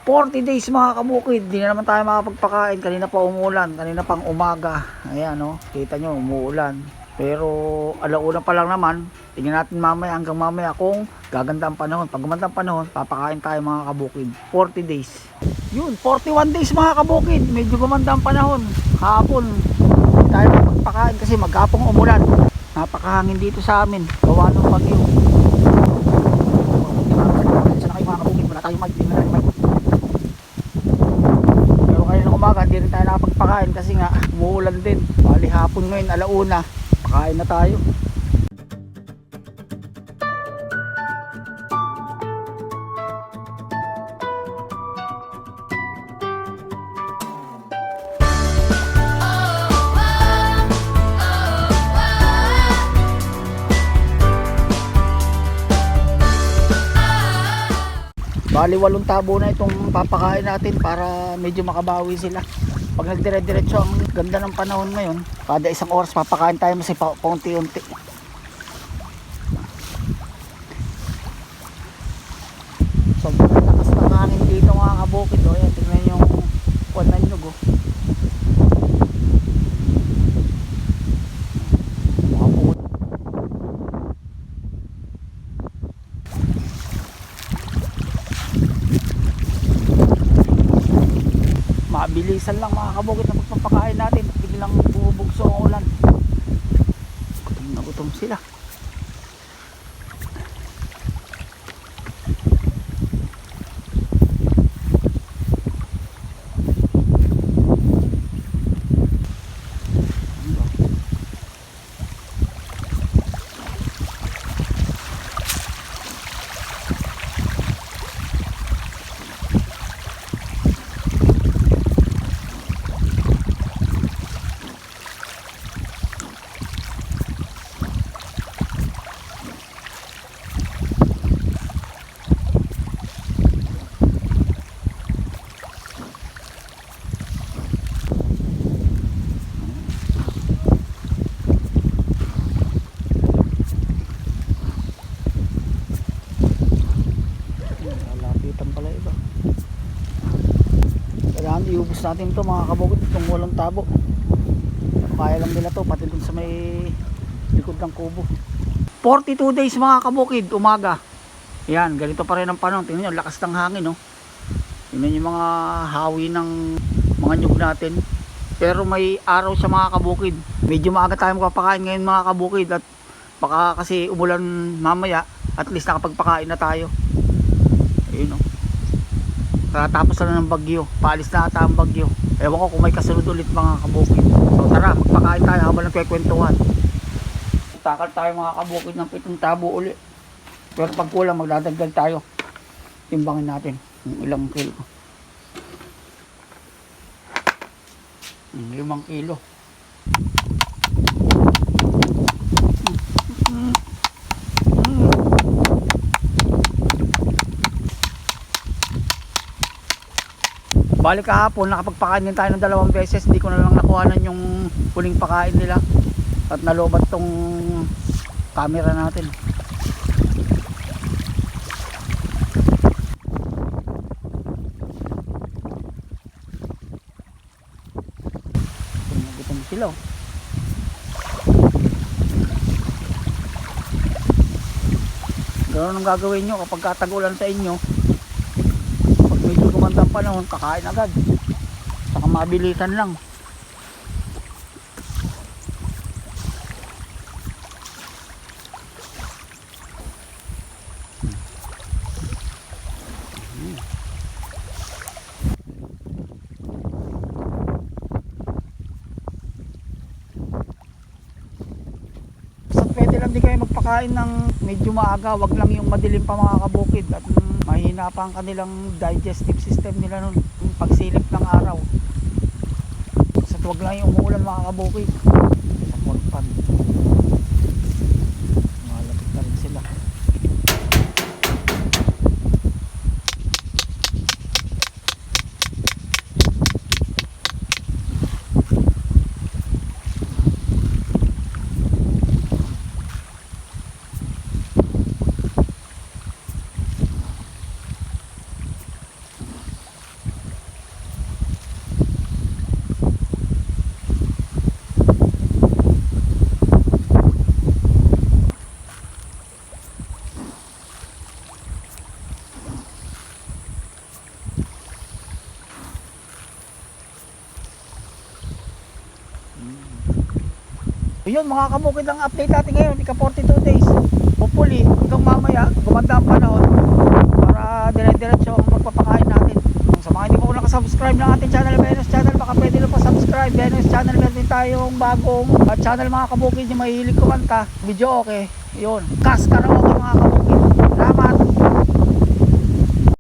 40 days mga kabukid, di na naman tayo makapagpakain. Kanina pa umulan, kanina pang umaga. Ayan o, kita nyo umuulan. Pero alauna pa lang naman. Tingnan natin mamaya hanggang mamaya kung gaganda ang panahon. Pag gumanda ang panahon, papakain tayo mga kabukid. 40 days. Yun, 41 days mga kabukid. Medyo gumanda ang panahon. Hapon, hindi tayo makapagpakain kasi maghapong umulan. Napakahangin dito sa amin. Gawa ng bagyo. Saan na kayo mga kabukid? Wala tayong mic. Tingnan natin mic. Umaga, hindi rin tayo nakapagpakain kasi nga umuulan din. Bali hapon ngayon, alauna, pakain na tayo. Bali 8 tabo na itong papakain natin para medyo makabawi sila. Pag nagdire-diretso ang ganda ng panahon ngayon, kada isang oras papakain tayo mas paunti-unti. Sobrang lakas ng hangin dito mga kabukid. O yan, tignan yung kuwan ng nyug o. Mabilisan lang mga kabukid na pagpapakain natin. Biglang bubugso ang ulan. Gutom na gutom sila. Iubos natin ito mga kabukid, itong walang tabo. Kaya lang nila to pati dun sa may likod ng kubo. 42 days mga kabukid, umaga. Yan, ganito pa rin ang panahon. Tingnan nyo, lakas ng hangin no? Tingnan yung mga hawi ng mga nyug natin. Pero may araw sa mga kabukid. Medyo maaga tayo magpapakain ngayon mga kabukid. At baka kasi umulan mamaya, at least nakapagpakain na tayo. Ayun no, tapos na ng bagyo, paalis na ata ang bagyo. Ewan ko kung may kasunod ulit mga kabukid. So tara, magpakain tayo habang nagkwekwentuhan. Takal tayo mga kabukid ng 7 tabo ulit. Pero pag kulang magdadagdag tayo. Timbangin natin yung ilang kilo. 5 kilo. Balik kahapon, nakapagpakain din tayo ng 2 beses. Hindi ko na lang nakuhanan yung huling pakain nila. At nalobat tong camera natin. Gutom sila oh. Ganoon ang gagawin nyo kapag katagulan sa inyo. Medyo gumanda ang panahon, kakain agad. Saka mabilisan lang. Pwede lang din kayo magpakain ng medyo maaga, wag lang yung madilim pa mga kabukid. At mahina pa ang kanilang digestive system nila nun, yung pagsilip ng araw. Sa wag lang yung umuulan mga kabukid. Sa porpan malapit na rin sila. Yun mga kabukid, ang update natin ngayon, ika 42 days. Hopefully, hanggang mamaya, gumanda ang panahon para dire-diretso ang pagpapakain natin. Sa mga hindi pa ko nakasubscribe ng ating channel, Venus Channel, baka pwede lang pa subscribe. Venus Channel, meron din tayong bagong channel mga kabukid, yung mahihilig kumanta. Video okay. Yun, kas karaoke mga kabukid.